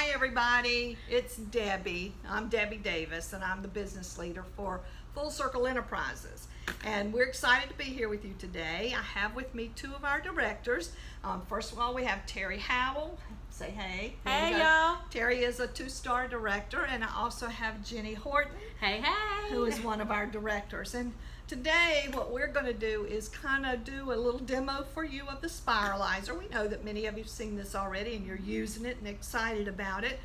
Hi everybody, it's Debbie. I'm Debbie Davis and I'm the business leader for Full Circle Enterprises. And we're excited to be here with you today. I have with me two of our directors. First of all, we have Terry Howell. Say hey. Hey y'all. Terry is a two-star director, and I also have Jenny Horton. Hey, hey. Who is one of our directors. And today what we're going to do is kind of do a little demo for you of the Spiralizer. We know that many of you have seen this already and you're using it and excited about it.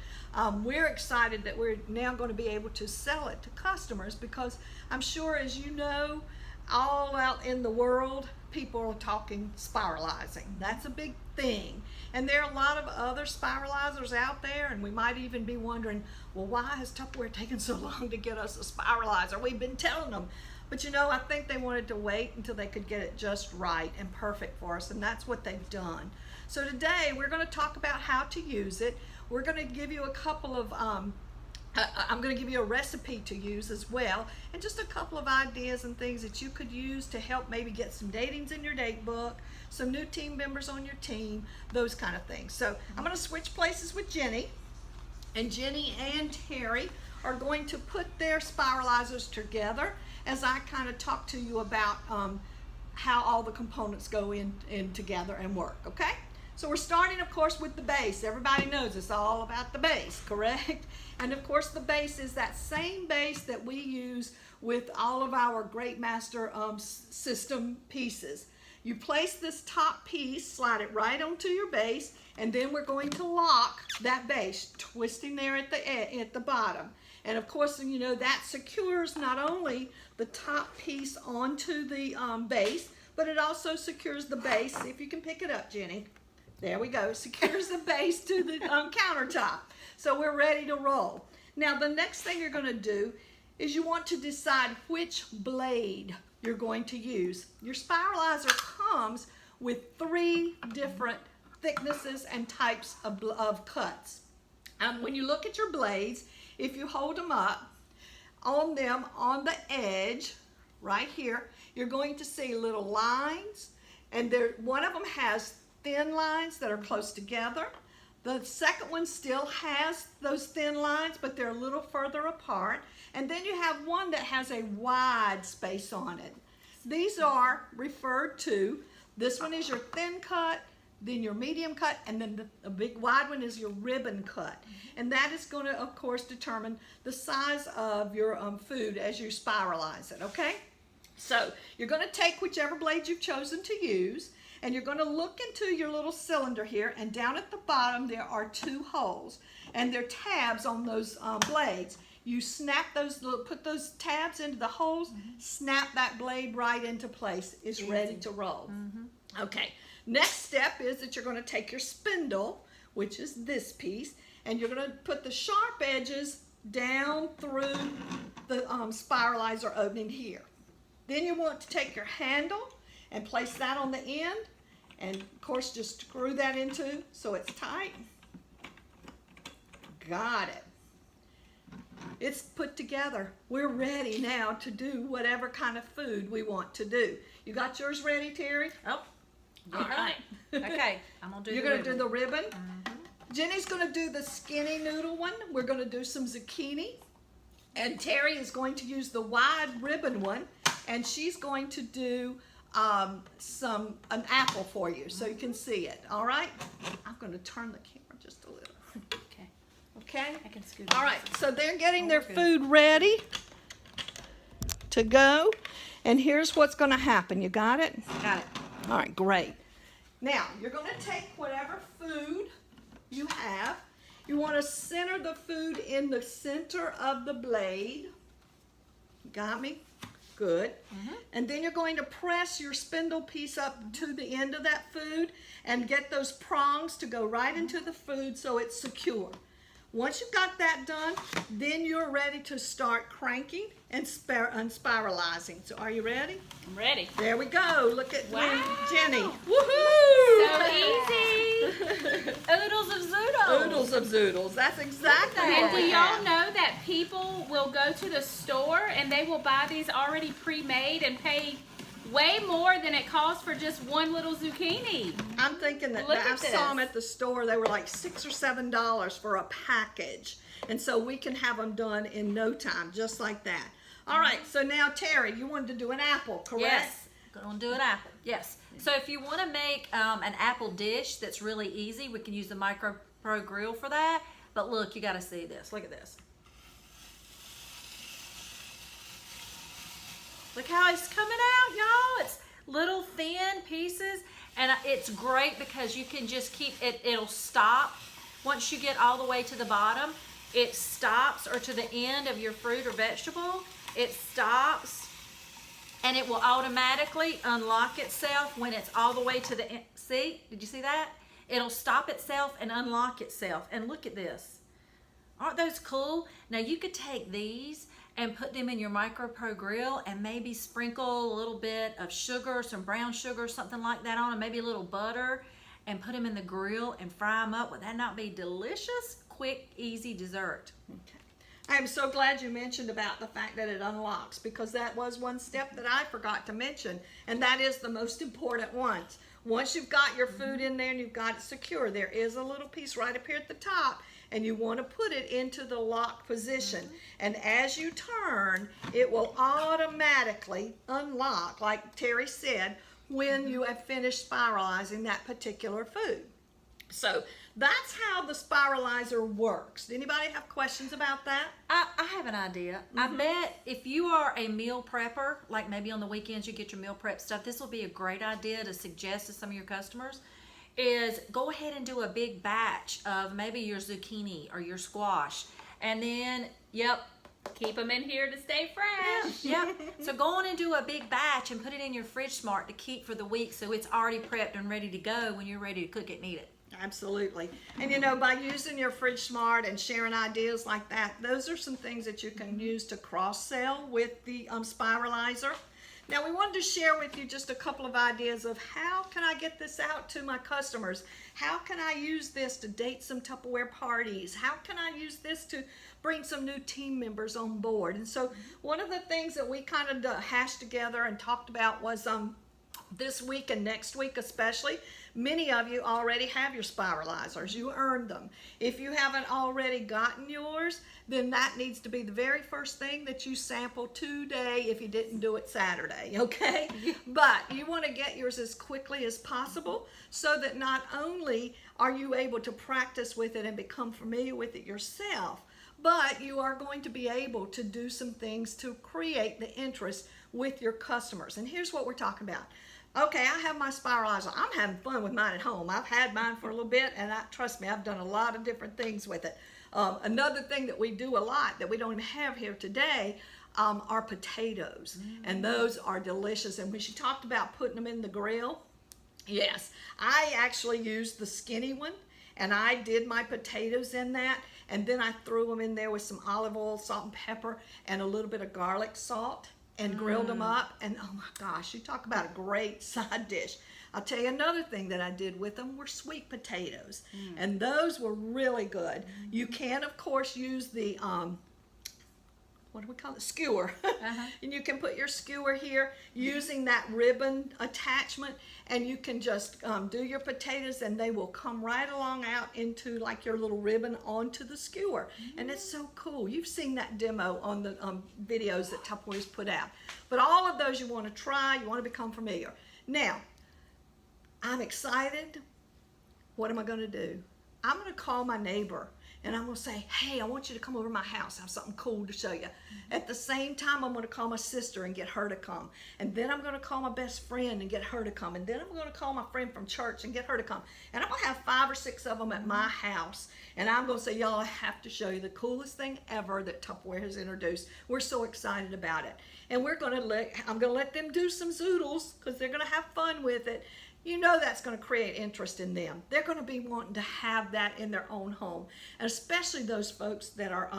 We're excited that we're now going to be able to sell it to customers because I'm sure, as you know, all out in the world people are talking spiralizing. That's a big thing. And there are a lot of other spiralizers out there, and we might even be wondering, well, why has Tupperware taken so long to get us a spiralizer? We've been telling them. But you know, I think they wanted to wait until they could get it just right and perfect for us, and that's what they've done. So today we're going to talk about how to use it. We're going to give you a couple of I'm going to give you a recipe to use as well, and just a couple of ideas and things that you could use to help maybe get some datings in your date book, some new team members on your team, those kind of things. So I'm going to switch places with Jenny, and Jenny and Terry are going to put their spiralizers together as I kind of talk to you about how all the components go in together and work, okay? So we're starting, of course, with the base. Everybody knows it's all about the base, correct? And of course, the base is that same base that we use with all of our Great Master system pieces. You place this top piece, slide it right onto your base, and then we're going to lock that base, twisting there at the bottom. And of course, you know, that secures not only the top piece onto the base, but it also secures the base, if you can pick it up, Jenny. There we go, secures the base to the countertop. So we're ready to roll. Now the next thing you're going to do is you want to decide which blade you're going to use. Your Spiralizer comes with 3 different thicknesses and types of cuts. When you look at your blades, if you hold them up, on the edge, right here, you're going to see little lines, and one of them has thin lines that are close together. The second one still has those thin lines, but they're a little further apart. And then you have one that has a wide space on it. These are referred to, this one is your thin cut, then your medium cut, and then the big wide one is your ribbon cut. And that is going to, of course, determine the size of your food as you spiralize it, okay? So you're going to take whichever blade you've chosen to use, and you're going to look into your little cylinder here, and down at the bottom there are 2 holes, and they're tabs on those blades. You snap those, put those tabs into the holes, snap that blade right into place. It's ready to roll. Okay, next step is that you're going to take your spindle, which is this piece, and you're going to put the sharp edges down through the spiralizer opening here. Then you want to take your handle and place that on the end, and of course just screw that into so it's tight. Got it. It's put together. We're ready now to do whatever kind of food we want to do. You got yours ready, Terry? Oh, all right. Okay, I'm gonna do. You're gonna do the ribbon. Jenny's gonna do the skinny noodle one. We're gonna do some zucchini, and Terry is going to use the wide ribbon one, and she's going to do an apple for you so you can see it. All right, I'm going to turn the camera just a little. Okay, I can scoot. All right, so they're getting their food ready to go, and here's what's going to happen. You got it? Got it. All right, great. Now you're going to take whatever food you have. You want to center the food in the center of the blade. Got me? Good. And then you're going to press your spindle piece up to the end of that food and get those prongs to go right into the food so it's secure. Once you've got that done, then you're ready to start cranking and spiralizing. So are you ready? I'm ready. There we go. Look at Jenny. Woohoo! So easy. Oodles of zoodles. Oodles of zoodles. That's exactly And what do we y'all have. know that people will go to the store and they will buy these already pre-made and pay way more than it costs for just one little zucchini. I'm thinking that Look I at saw them this. at the store. They were like $6 or $7 for a package. And so we can have them done in no time, just like that. All right, so now Terry, you wanted to do an apple, correct? Yes, gonna do an apple. Yes. So if you want to make an apple dish that's really easy, we can use the Micro Pro Grill for that. But look, you got to see this. Look at this. Look how it's coming out, y'all. It's little thin pieces, and it's great because you can just keep it. It'll stop once you get all the way to the bottom. It stops, or to the end of your fruit or vegetable. It stops, and it will automatically unlock itself when it's all the way to the end. See? Did you see that? It'll stop itself and unlock itself. And look at this. Aren't those cool? Now you could take these and put them in your Micro Pro Grill and maybe sprinkle a little bit of sugar, some brown sugar, something like that on, and maybe a little butter, and put them in the grill and fry them up. Would that not be delicious? Quick, easy dessert. Okay. I am so glad you mentioned about the fact that it unlocks, because that was one step that I forgot to mention, and that is the most important one. Once you've got your food in there and you've got it secure, there is a little piece right up here at the top, and you want to put it into the lock position. And as you turn, it will automatically unlock, like Terry said, when you have finished spiralizing that particular food. So that's how the Spiralizer works. Anybody have questions about that? I have an idea. I bet if you are a meal prepper, like maybe on the weekends you get your meal prep stuff, this will be a great idea to suggest to some of your customers, is go ahead and do a big batch of maybe your zucchini or your squash. And then, keep them in here to stay fresh. Yep. So go on and do a big batch and put it in your fridge smart to keep for the week, so it's already prepped and ready to go when you're ready to cook it and eat it. Absolutely. And you know, by using your Fridge Smart and sharing ideas like that, those are some things that you can use to cross-sell with the Spiralizer. Now, we wanted to share with you just a couple of ideas of how can I get this out to my customers? How can I use this to date some Tupperware parties? How can I use this to bring some new team members on board? And so one of the things that we kind of hashed together and talked about was this week and next week especially, many of you already have your Spiralizers. You earned them. If you haven't already gotten yours, then that needs to be the very first thing that you sample today if you didn't do it Saturday, okay? But you want to get yours as quickly as possible so that not only are you able to practice with it and become familiar with it yourself, but you are going to be able to do some things to create the interest with your customers. And here's what we're talking about. Okay, I have my Spiralizer. I'm having fun with mine at home. I've had mine for a little bit, and trust me, I've done a lot of different things with it. Another thing that we do a lot that we don't even have here today are potatoes, and those are delicious. And when she talked about putting them in the grill, yes, I actually used the skinny one, and I did my potatoes in that, and then I threw them in there with some olive oil, salt and pepper, and a little bit of garlic salt, and grilled them up. And oh my gosh, you talk about a great side dish. I'll tell you another thing that I did with them were sweet potatoes, and those were really good. You can of course use the what do we call it, skewer. And you can put your skewer here using that ribbon attachment, and you can just do your potatoes, and they will come right along out into like your little ribbon onto the skewer. And it's so cool. You've seen that demo on the videos that Tupperware's put out. But all of those you want to try, you want to become familiar. Now, I'm excited. What am I going to do? I'm going to call my neighbor, and I'm going to say, hey, I want you to come over to my house. I have something cool to show you. At the same time, I'm going to call my sister and get her to come. And then I'm going to call my best friend and get her to come. And then I'm going to call my friend from church and get her to come. And I'm going to have 5 or 6 of them at my house. And I'm going to say, y'all, I have to show you the coolest thing ever that Tupperware has introduced. We're so excited about it. And I'm going to let them do some zoodles because they're going to have fun with it. You know that's going to create interest in them. They're going to be wanting to have that in their own home. And especially those folks that are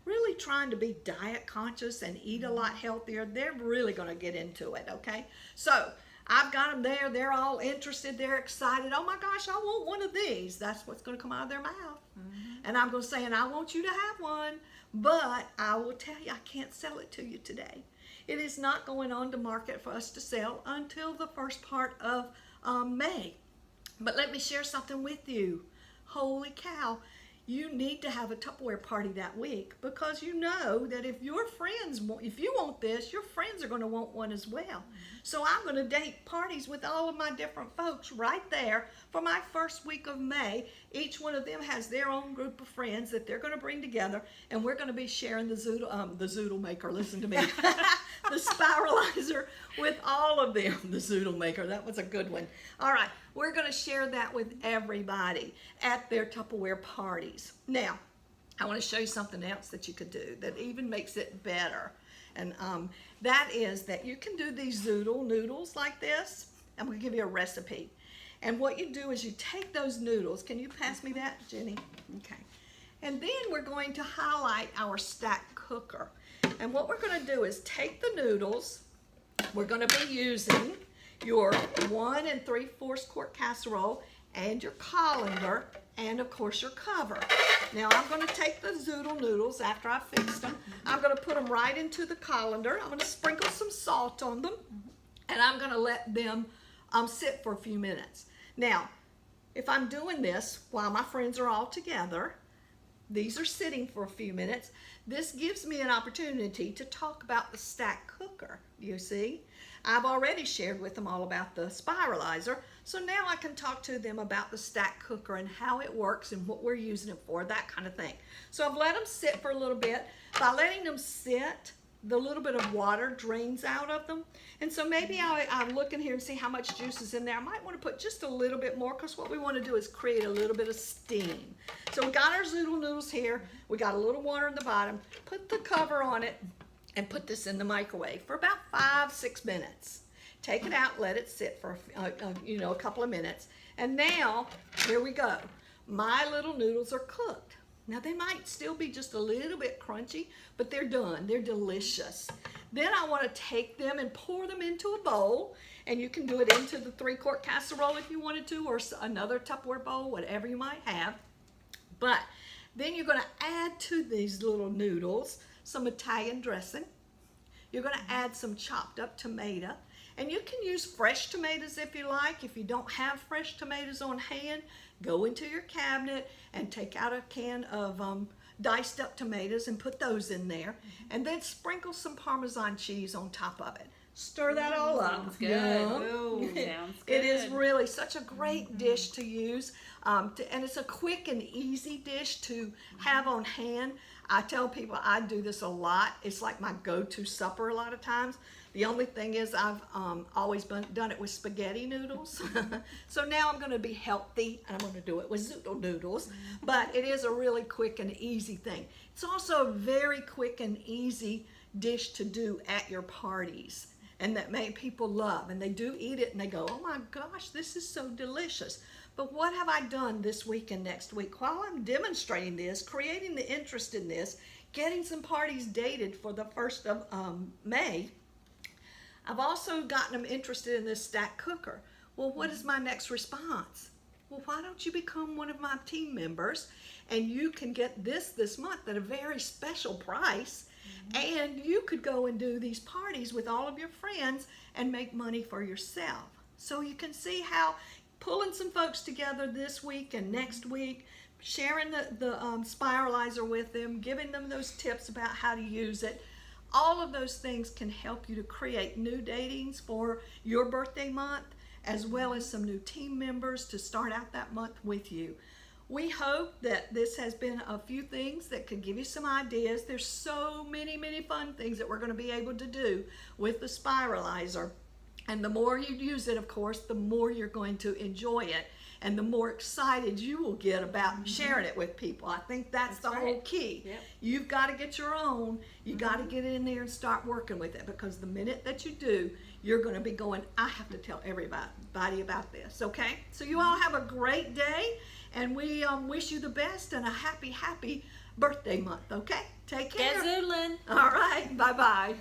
really trying to be diet conscious and eat a lot healthier. They're really going to get into it, okay? So I've got them there. They're all interested. They're excited. Oh my gosh, I want one of these. That's what's going to come out of their mouth. And I'm going to say, and I want you to have one, but I will tell you I can't sell it to you today. It is not going on to market for us to sell until the first part of May. But let me share something with you. Holy cow, you need to have a Tupperware party that week, because you know that if your friends want, if you want this, your friends are going to want one as well. So I'm going to date parties with all of my different folks right there for my first week of May. Each one of them has their own group of friends that they're going to bring together, and we're going to be sharing the Zoodle maker, listen to me, the Spiralizer with all of them. The Zoodle maker, that was a good one. All right, we're going to share that with everybody at their Tupperware parties. Now, I want to show you something else that you could do that even makes it better. And that is that you can do these Zoodle noodles like this. I'm going to give you a recipe. And what you do is you take those noodles. Can you pass me that, Jenny? Okay. And then we're going to highlight our stack cooker. And what we're going to do is take the noodles. We're going to be using your 1 3/4 quart casserole and your colander and of course your cover. Now I'm going to take the Zoodle noodles after I fixed them. I'm going to put them right into the colander. I'm going to sprinkle some salt on them, and I'm going to let them sit for a few minutes. Now, if I'm doing this while my friends are all together, these are sitting for a few minutes, this gives me an opportunity to talk about the stack cooker, you see. I've already shared with them all about the Spiralizer, so now I can talk to them about the stack cooker and how it works and what we're using it for, that kind of thing. So I've let them sit for a little bit. By letting them sit, the little bit of water drains out of them. And so maybe I'll look in here and see how much juice is in there. I might want to put just a little bit more, because what we want to do is create a little bit of steam. So we got our Zoodle noodles here. We got a little water in the bottom. Put the cover on it and put this in the microwave for about 5-6 minutes. Take it out, let it sit for a couple of minutes. And now, here we go. My little noodles are cooked. Now they might still be just a little bit crunchy, but they're done. They're delicious. Then I want to take them and pour them into a bowl, and you can do it into the 3-quart casserole if you wanted to, or another Tupperware bowl, whatever you might have. But then you're going to add to these little noodles some Italian dressing. You're going to add some chopped up tomato, and you can use fresh tomatoes if you like. If you don't have fresh tomatoes on hand, go into your cabinet and take out a can of diced up tomatoes and put those in there, and then sprinkle some Parmesan cheese on top of it. Stir that all up. Sounds good. Ooh, sounds good. It is really such a great dish to use, and it's a quick and easy dish to have on hand. I tell people I do this a lot. It's like my go-to supper a lot of times. The only thing is I've always done it with spaghetti noodles. So now I'm going to be healthy, and I'm going to do it with Zoodle noodles. But it is a really quick and easy thing. It's also a very quick and easy dish to do at your parties, and that people love. And they do eat it, and they go, oh my gosh, this is so delicious. But what have I done this week and next week? While I'm demonstrating this, creating the interest in this, getting some parties dated for the 1st of May, I've also gotten them interested in this stack cooker. Well, what is my next response? Well, why don't you become one of my team members, and you can get this month at a very special price, and you could go and do these parties with all of your friends and make money for yourself. So you can see how pulling some folks together this week and next week, sharing the Spiralizer with them, giving them those tips about how to use it, all of those things can help you to create new datings for your birthday month, as well as some new team members to start out that month with you. We hope that this has been a few things that could give you some ideas. There's so many fun things that we're going to be able to do with the Spiralizer. And the more you use it, of course, the more you're going to enjoy it, and the more excited you will get about sharing it with people. I think that's the whole key. Yep. You've got to get your own. You got to get in there and start working with it, because the minute that you do, you're going to be going, I have to tell everybody about this, okay? So you all have a great day, and we wish you the best and a happy birthday month, okay? Take care. Get zoodling. All right, bye-bye.